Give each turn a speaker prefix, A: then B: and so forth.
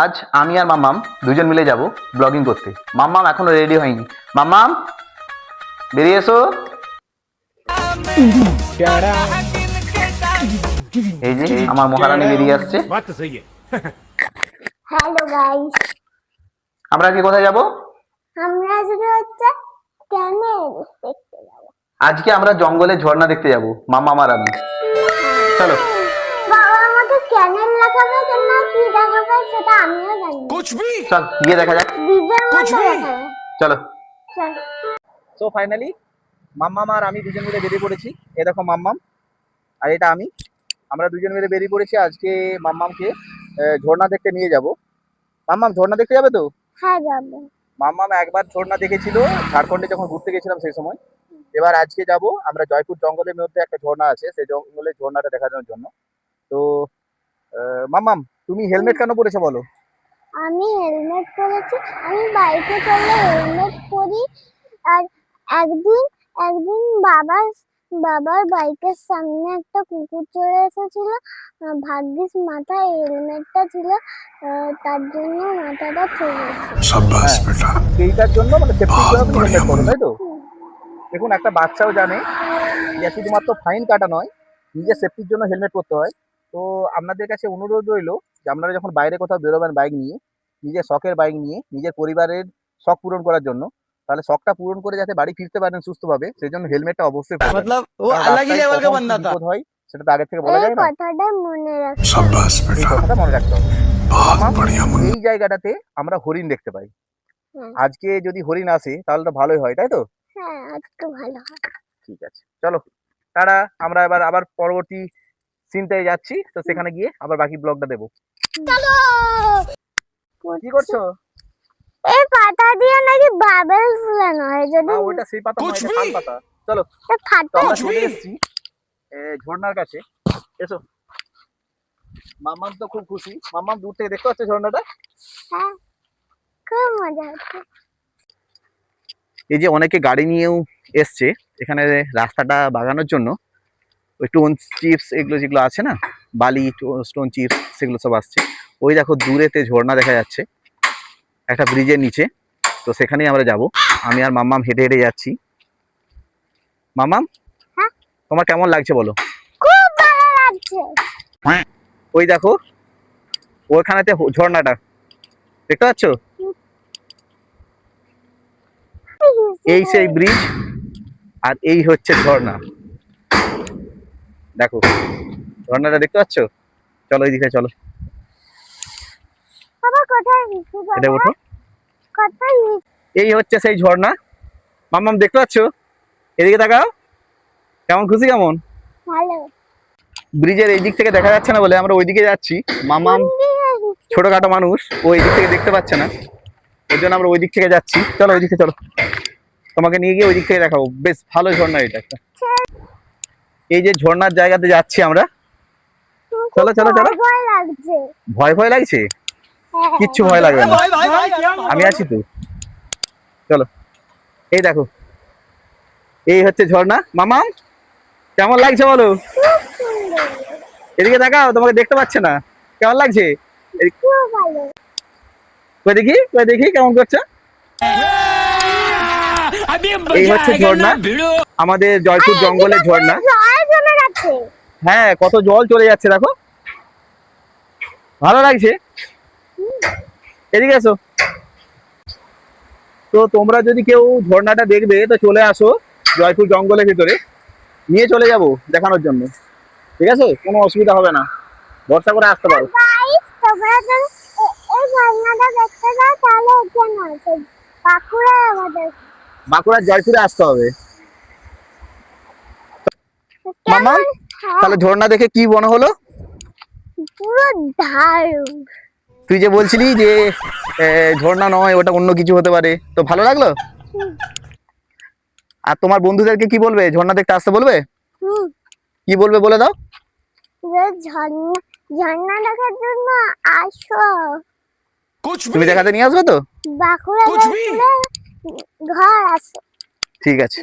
A: আজ আমি আর মাম্মাম দুজন মিলে যাব ব্লগিং করতে। মাম্মাম এখনো রেডি হয়নি। মাম্মাম বেরিয়ে এসো। এই যে আমার মহারানী বেরিয়ে আসছে।
B: হ্যালো গাইস,
A: আমরা আজকে কোথায় যাব?
B: আমরা আজকে হচ্ছে ক্যামেল দেখতে যাব।
A: আজকে আমরা জঙ্গলে ঝর্ণা দেখতে যাব, মাম্মাম আর আমি। চলো।
B: বাবা আমাকে ক্যামেল দেখাবে না কি দেখাবে সেটা আমিও জানি না।
A: চল গিয়ে দেখা যাক।
B: দিদার মতো দেখাবে।
A: চলো।
B: চল।
A: সো ফাইনালি মাম্মাম আর আমি দুজন মিলে বেরিয়ে পড়েছি। এ দেখো মাম্মাম আর এটা আমি। আমরা দুজন মিলে বেরিয়ে পড়েছি আজকে মাম্মামকে ঝর্ণা দেখতে নিয়ে যাব। মাম্মাম ঝর্ণা দেখতে যাবে তো?
B: হ্যাঁ যাবো।
A: মাম্মাম একবার ঝর্ণা দেখেছিল ঝাড়খণ্ডে যখন ঘুরতে গেছিলাম সেই সময়। এবার আজকে যাব আমরা জয়পুর জঙ্গলের মধ্যে একটা ঝর্ণা আছে, সেই জঙ্গলের ঝর্ণাটা দেখানোর জন্য। তো মাম্মাম তুমি হেলমেট কেন পরেছো বলো?
B: আমি হেলমেট পরেছি, আমি বাইকে চললে হেলমেট পরি। আর একদিন একদিন বাবার বাইকের সামনে একটা কুকুর চলে এসেছিল। ভাগ্যিস মাথায় হেলমেটটা ছিল, তার জন্য মাথাটা চলে এসেছিল।
A: এইটার জন্য মানে সেফটির জন্য তুমি হেলমেট পরো, তাই তো? দেখুন একটা বাচ্চাও জানে যে শুধুমাত্র ফাইন কাটা নয়, নিজের সেফটির জন্য হেলমেট পরতে হয়। তো আপনাদের কাছে অনুরোধ রইল যে আপনারা যখন বাইরে কোথাও বেরোবেন বাইক নিয়ে, নিজের শখের বাইক নিয়ে, নিজের পরিবারের শখ পূরণ করার জন্য, তাহলে শখটা পূরণ করে যাতে বাড়ি ফিরতে পারেন সুস্থভাবে, সেই জন্য হেলমেটটা অবশ্যই পরবেন।
C: मतलब वो
A: কারণ
C: अलग ही
A: রাস্তায়
C: लेवल का
A: কখন
C: बंदा
A: কি
C: था।
A: বিপদ হয় সেটা তো আগে থেকে বলা
B: এই
A: যায় না।
B: কথাটা মনে রাখো।
A: এই কথাটা মনে রাখতে হবে। এই জায়গাটাতে আমরা হরিণ দেখতে পাই।
B: হ্যাঁ।
A: আজকে যদি হরিণ আসে তাহলে তো ভালোই হয়, তাই তো?
B: হ্যাঁ আজকে ভালো হয়।
A: ঠিক আছে, চলো টাটা। আমরা আবার পরবর্তী সিনটায় যাচ্ছি, তো সেখানে গিয়ে আবার বাকি ব্লগটা দেবো।
B: চলো।
A: কি করছো?
B: এই পাতা দিয়ে নাকি বাবেল ফুলানো হয়, যদি
A: না ওইটা সেই পাতা নয়, এটা শাল পাতা। চলো। তো
B: ফাটা।
A: আমরা চলে এসেছি ঝর্ণার কাছে। এসো। মাম্মাম তো খুব খুশি। মাম্মাম দূর থেকে দেখতে পাচ্ছে ঝর্ণাটা।
B: হ্যাঁ খুব মজা হচ্ছে।
A: এই যে অনেকে গাড়ি নিয়েও এসছে এখানে রাস্তাটা বাগানোর জন্য। ওই স্টোন চিপস এগুলো যেগুলো আছে না, বালি স্টোন চিপস, সেগুলো সব আসছে। ওই দেখো দূরেতে ঝর্ণা দেখা যাচ্ছে একটা ব্রিজের নিচে। তো সেখানেই আমরা যাব। আমি আর মাম্মাম হেঁটে হেঁটে যাচ্ছি। মাম্মাম
B: হ্যাঁ
A: তোমার কেমন লাগছে বলো?
B: খুব ভালো লাগছে।
A: ওই দেখো ওইখানেতে ঝর্ণাটা দেখতে পাচ্ছ? এই সেই ব্রিজ আর এই হচ্ছে ঝর্ণা। দেখো ঝর্ণাটা দেখতে পাচ্ছ? চলো এইদিকে চলো।
B: বাবা কোথায় গেছি
A: এটা
B: বাবা?
A: ওঠো।
B: কোথায় গেছি?
A: এই হচ্ছে সেই ঝর্ণা। মাম্মাম দেখতে পাচ্ছ? এদিকে তাকাও। কেমন খুশি কেমন?
B: ভালো।
A: ব্রিজের এই দিক থেকে দেখা যাচ্ছে না বলে আমরা ওইদিকে যাচ্ছি। মাম্মাম ছোটখাটো মানুষ, ও এই দিক থেকে দেখতে পাচ্ছে না, ওই জন্য আমরা ওই দিক থেকে যাচ্ছি। চলো ওই দিকে চলো, তোমাকে নিয়ে গিয়ে ওই দিক থেকে দেখাবো। বেশ ভালো ঝর্ণা এটা একটা। এই যে ঝর্ণার জায়গাতে যাচ্ছি আমরা। চলো চলো চলো।
B: ভয় লাগছে।
A: ভয় ভয় লাগছে?
B: হ্যাঁ।
A: কিচ্ছু ভয় লাগবে না, আমি আছি তো। চলো। এই দেখো এই হচ্ছে ঝর্ণা। মামাম কেমন লাগছে বলো?
B: খুব সুন্দর।
A: এদিকে দেখাও, তোমাকে দেখতে পাচ্ছে না। কেমন লাগছে?
B: খুব ভালো।
A: কই দেখি, কই দেখি কেমন করছে। এই হচ্ছে ঝর্ণা, আমাদের জয়পুর জঙ্গলের ঝর্ণা।
B: জল জমে গেছে।
A: হ্যাঁ কত জল চলে যাচ্ছে দেখো, ভালো লাগছে। এদিকে এসো। তো তোমরা যদি কেউ ঝর্ণাটা দেখবে তো চলে আসো জয়পুর জঙ্গলের ভিতরে, নিয়ে চলে যাব দেখানোর জন্য। ঠিক আছে, কোনো অসুবিধা হবে না, ভরসা করে আসতে পারো।
B: গাইস তোমরা যদি এই ঝর্ণাটা দেখতে চাও তাহলে এখানে আছে বাঁকুড়া। আমাদের
A: বাঁকুড়ার জয়পুরে আসতে হবে। মামা তাহলে ঝর্ণা দেখে কি মনে হলো?
B: পুরো দারুণ।
A: তুই যে বলছিলি যে ঝর্ণা নয় ওটা অন্য কিছু হতে পারে, তো ভালো লাগলো? আর তোমার বন্ধুদেরকে কি বলবে ঝর্ণা দেখতে আসতে বলবে? কি বলবে বলে দাও।
B: ঝর্ণা দেখার জন্য আসো।
A: তুমি দেখাতে নিয়ে আসবে তো?
B: বাঁকুড়া ঘর আসো।
A: ঠিক আছে।